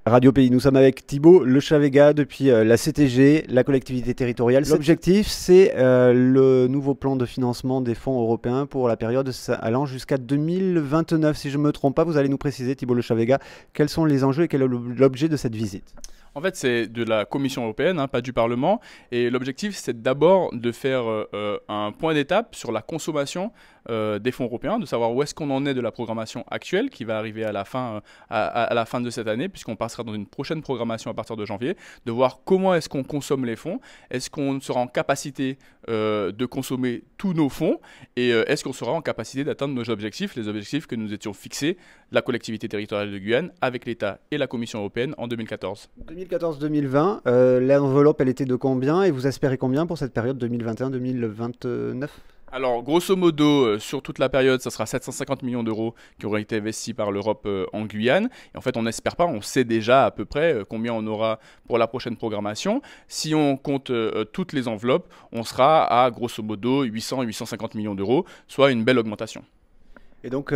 Radio Pays, nous sommes avec Thibaut Lechavega depuis la CTG, la collectivité territoriale. L'objectif, c'est le nouveau plan de financement des fonds européens pour la période allant jusqu'à 2029. Si je ne me trompe pas, vous allez nous préciser, Thibaut Lechavega, quels sont les enjeux et quel est l'objet de cette visite? En fait, c'est de la Commission européenne, pas du Parlement. Et l'objectif, c'est d'abord de faire un point d'étape sur la consommation des fonds européens, de savoir où est-ce qu'on en est de la programmation actuelle qui va arriver à la fin, à la fin de cette année, puisqu'on passera dans une prochaine programmation à partir de janvier, de voir comment est-ce qu'on consomme les fonds, est-ce qu'on sera en capacité de consommer tous nos fonds, et est-ce qu'on sera en capacité d'atteindre nos objectifs, les objectifs que nous étions fixés, la collectivité territoriale de Guyane, avec l'État et la Commission européenne en 2014. 2014-2020, l'enveloppe, elle était de combien et vous espérez combien pour cette période 2021-2029? Alors, grosso modo, sur toute la période, ça sera 750 millions d'euros qui auront été investis par l'Europe en Guyane. Et en fait, on n'espère pas, on sait déjà à peu près combien on aura pour la prochaine programmation. Si on compte toutes les enveloppes, on sera à grosso modo 800-850 millions d'euros, soit une belle augmentation. Et donc,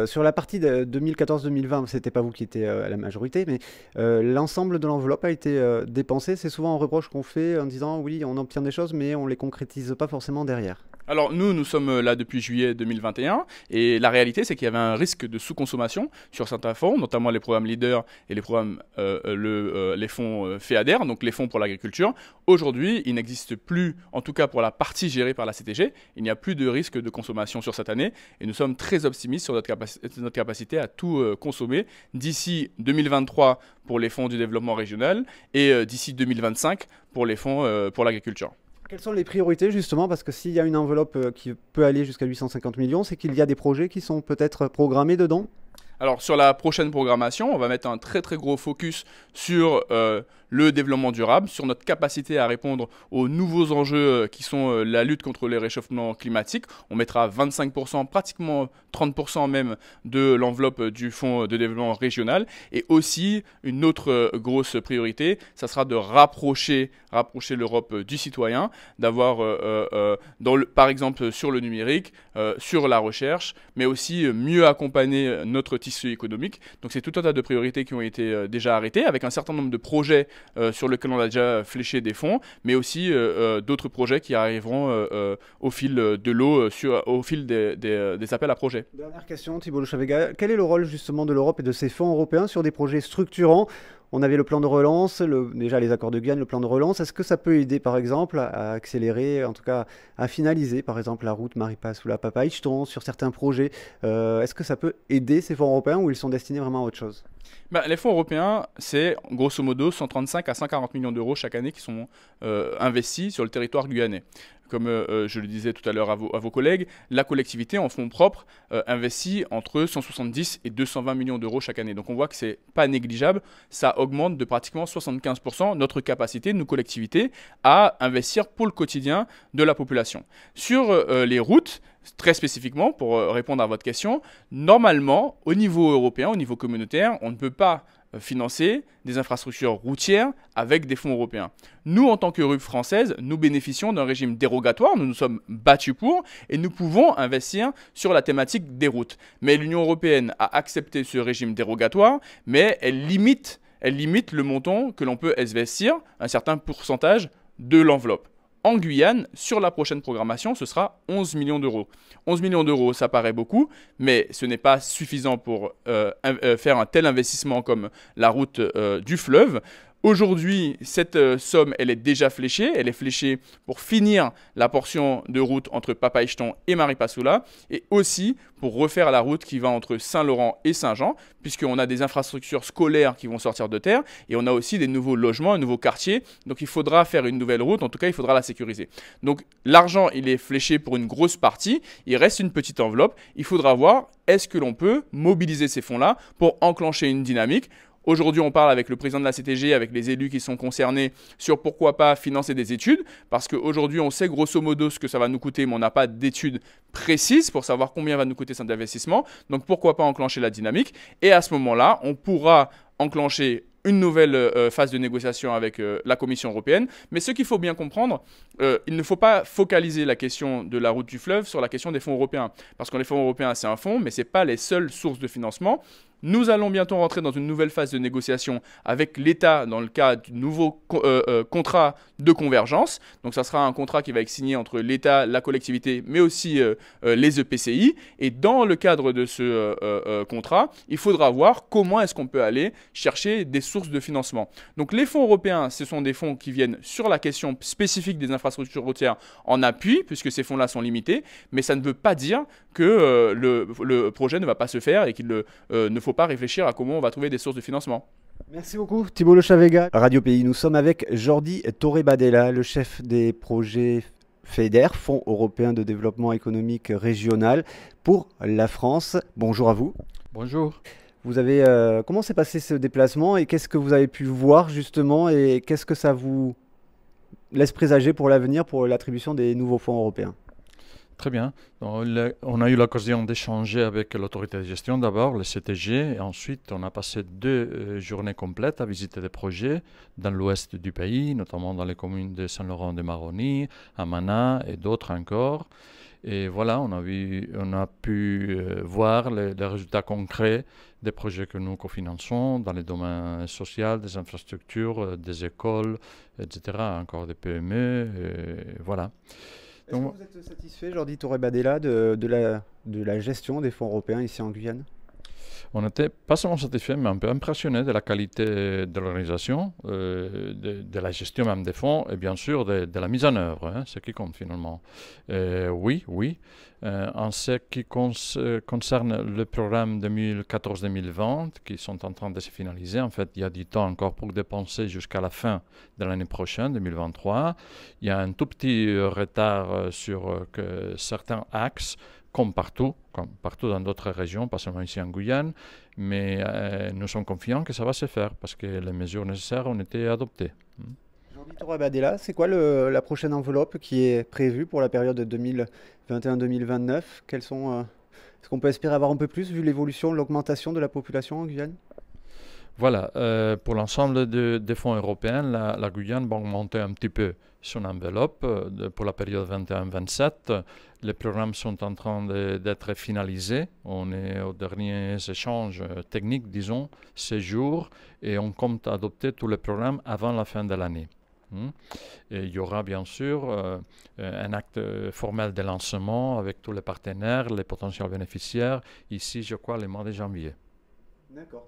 sur la partie de 2014-2020, ce n'était pas vous qui étiez à la majorité, mais l'ensemble de l'enveloppe a été dépensé. C'est souvent un reproche qu'on fait en disant oui, on obtient des choses, mais on ne les concrétise pas forcément derrière. Alors nous sommes là depuis juillet 2021 et la réalité c'est qu'il y avait un risque de sous-consommation sur certains fonds, notamment les programmes LEADER et les programmes les fonds FEADER, donc les fonds pour l'agriculture. Aujourd'hui, il n'existe plus, en tout cas pour la partie gérée par la CTG, il n'y a plus de risque de consommation sur cette année et nous sommes très optimistes sur notre capacité à tout consommer d'ici 2023 pour les fonds du développement régional et d'ici 2025 pour les fonds pour l'agriculture. Quelles sont les priorités justement? Parce que s'il y a une enveloppe qui peut aller jusqu'à 850 millions, c'est qu'il y a des projets qui sont peut-être programmés dedans? Alors sur la prochaine programmation, on va mettre un très gros focus sur le développement durable, sur notre capacité à répondre aux nouveaux enjeux qui sont la lutte contre les réchauffements climatiques. On mettra 25%, pratiquement 30% même de l'enveloppe du fonds de développement régional. Et aussi une autre grosse priorité, ça sera de rapprocher l'Europe du citoyen, d'avoir par exemple sur le numérique, sur la recherche, mais aussi mieux accompagner notre tissu économique. Donc c'est tout un tas de priorités qui ont été déjà arrêtées avec un certain nombre de projets sur lesquels on a déjà fléché des fonds, mais aussi d'autres projets qui arriveront au fil de l'eau, au fil des appels à projets. Dernière question, Thibaut Lechavega. Quel est le rôle justement de l'Europe et de ses fonds européens sur des projets structurants? On avait le plan de relance, déjà les accords de Guyane, le plan de relance. Est-ce que ça peut aider par exemple à accélérer, en tout cas à finaliser par exemple la route Maripasoula ou la Papa-Ichton sur certains projets? Est-ce que ça peut aider ces fonds européens ou ils sont destinés vraiment à autre chose? Les fonds européens, c'est grosso modo 135 à 140 millions d'euros chaque année qui sont investis sur le territoire guyanais. Comme je le disais tout à l'heure à vos collègues, la collectivité en fonds propres investit entre 170 et 220 millions d'euros chaque année. Donc on voit que ce n'est pas négligeable, ça augmente de pratiquement 75% notre capacité, nos collectivités, à investir pour le quotidien de la population. Sur les routes, très spécifiquement, pour répondre à votre question, normalement, au niveau européen, au niveau communautaire, on ne peut pas financer des infrastructures routières avec des fonds européens. Nous, en tant que RUP française, nous bénéficions d'un régime dérogatoire, nous nous sommes battus pour, et nous pouvons investir sur la thématique des routes. Mais l'Union européenne a accepté ce régime dérogatoire, mais elle limite le montant que l'on peut investir, un certain pourcentage de l'enveloppe. En Guyane, sur la prochaine programmation, ce sera 11 millions d'euros. 11 millions d'euros, ça paraît beaucoup, mais ce n'est pas suffisant pour faire un tel investissement comme la route du fleuve. Aujourd'hui, cette somme, elle est déjà fléchée. Elle est fléchée pour finir la portion de route entre Papa-Ichton et Maripasoula et aussi pour refaire la route qui va entre Saint-Laurent et Saint-Jean, puisqu'on a des infrastructures scolaires qui vont sortir de terre et on a aussi des nouveaux logements, un nouveau quartier. Donc il faudra faire une nouvelle route, en tout cas il faudra la sécuriser. Donc l'argent, il est fléché pour une grosse partie, il reste une petite enveloppe. Il faudra voir, est-ce que l'on peut mobiliser ces fonds-là pour enclencher une dynamique? Aujourd'hui, on parle avec le président de la CTG, avec les élus qui sont concernés sur pourquoi pas financer des études, parce qu'aujourd'hui, on sait grosso modo ce que ça va nous coûter, mais on n'a pas d'études précises pour savoir combien va nous coûter cet investissement. Donc, pourquoi pas enclencher la dynamique? Et à ce moment-là, on pourra enclencher une nouvelle phase de négociation avec la Commission européenne. Mais ce qu'il faut bien comprendre, il ne faut pas focaliser la question de la route du fleuve sur la question des fonds européens. Parce que les fonds européens, c'est un fonds, mais ce n'est pas les seules sources de financement. Nous allons bientôt rentrer dans une nouvelle phase de négociation avec l'État dans le cadre du nouveau contrat de convergence. Donc ça sera un contrat qui va être signé entre l'État, la collectivité, mais aussi les EPCI. Et dans le cadre de ce contrat, il faudra voir comment est-ce qu'on peut aller chercher des sources de financement. Donc les fonds européens, ce sont des fonds qui viennent sur la question spécifique des infrastructures routières en appui, puisque ces fonds-là sont limités, mais ça ne veut pas dire que le projet ne va pas se faire et qu'il ne faut pas réfléchir à comment on va trouver des sources de financement. Merci beaucoup Thibault Le Chavega. Radio Pays, nous sommes avec Jordi Torrebadella, le chef des projets FEDER, Fonds européen de développement économique régional pour la France. Bonjour à vous. Bonjour. Vous avez, comment s'est passé ce déplacement et qu'est-ce que vous avez pu voir justement et qu'est-ce que ça vous laisse présager pour l'avenir, pour l'attribution des nouveaux fonds européens? Très bien. Donc, on a eu l'occasion d'échanger avec l'autorité de gestion d'abord, le CTG, et ensuite on a passé 2 journées complètes à visiter des projets dans l'ouest du pays, notamment dans les communes de Saint-Laurent-de-Maroni, à Mana et d'autres encore. Et voilà, on a pu voir les résultats concrets des projets que nous cofinançons dans les domaines sociaux, des infrastructures, des écoles, etc., encore des PME, voilà. Est-ce que vous êtes satisfait, Jordi Torrebadella, de la gestion des fonds européens ici en Guyane? On n'était pas seulement satisfait, mais un peu impressionné de la qualité de l'organisation, de la gestion même des fonds et bien sûr de la mise en œuvre, hein, ce qui compte finalement. Oui. En ce qui concerne le programme 2014-2020, qui sont en train de se finaliser, en fait, il y a du temps encore pour dépenser jusqu'à la fin de l'année prochaine, 2023. Il y a un tout petit retard sur certains axes, comme partout dans d'autres régions, pas seulement ici en Guyane, mais nous sommes confiants que ça va se faire parce que les mesures nécessaires ont été adoptées. Jordi Torrebadella, c'est quoi la prochaine enveloppe qui est prévue pour la période 2021-2029? Est-ce qu'on peut espérer avoir un peu plus vu l'évolution, l'augmentation de la population en Guyane? Voilà, pour l'ensemble des fonds européens, la Guyane va augmenter un petit peu son enveloppe pour la période 21-27. Les programmes sont en train d'être finalisés. On est aux derniers échanges techniques, disons, ces jours, et on compte adopter tous les programmes avant la fin de l'année. Et il y aura bien sûr un acte formel de lancement avec tous les partenaires, les potentiels bénéficiaires, ici, je crois, le mois de janvier. D'accord.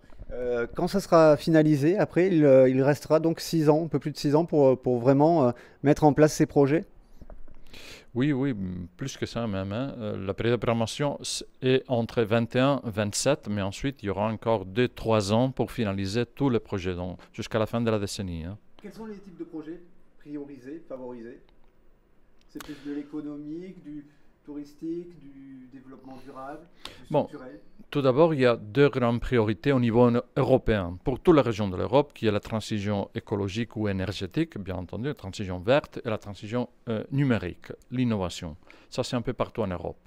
Quand ça sera finalisé, après, il restera donc 6 ans, un peu plus de 6 ans pour vraiment mettre en place ces projets? Oui, plus que ça même, hein. La période de programmation est entre 21 et 27, mais ensuite il y aura encore 2-3 ans pour finaliser tous les projets, donc jusqu'à la fin de la décennie. Hein. Quels sont les types de projets priorisés, favorisés? C'est plus de l'économique, du touristique, du développement durable, du structurel? Tout d'abord, il y a 2 grandes priorités au niveau européen pour toute la région de l'Europe, qui est la transition écologique ou énergétique, bien entendu, la transition verte et la transition numérique, l'innovation. Ça, c'est un peu partout en Europe.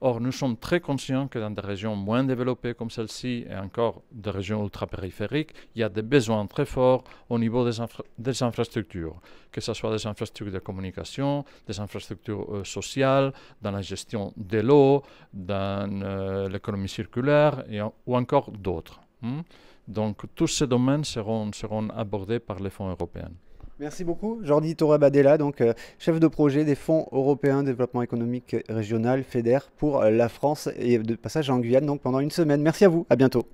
Or, nous sommes très conscients que dans des régions moins développées comme celle-ci et encore des régions ultra-périphériques, il y a des besoins très forts au niveau des infrastructures, que ce soit des infrastructures de communication, des infrastructures sociales, dans la gestion de l'eau, dans l'économie circulaire ou encore d'autres. Donc, tous ces domaines seront abordés par les fonds européens. Merci beaucoup, Jordi Torrebadella, donc chef de projet des fonds européens de développement économique régional, FEDER, pour la France et de passage en Guyane donc pendant une semaine. Merci à vous, à bientôt.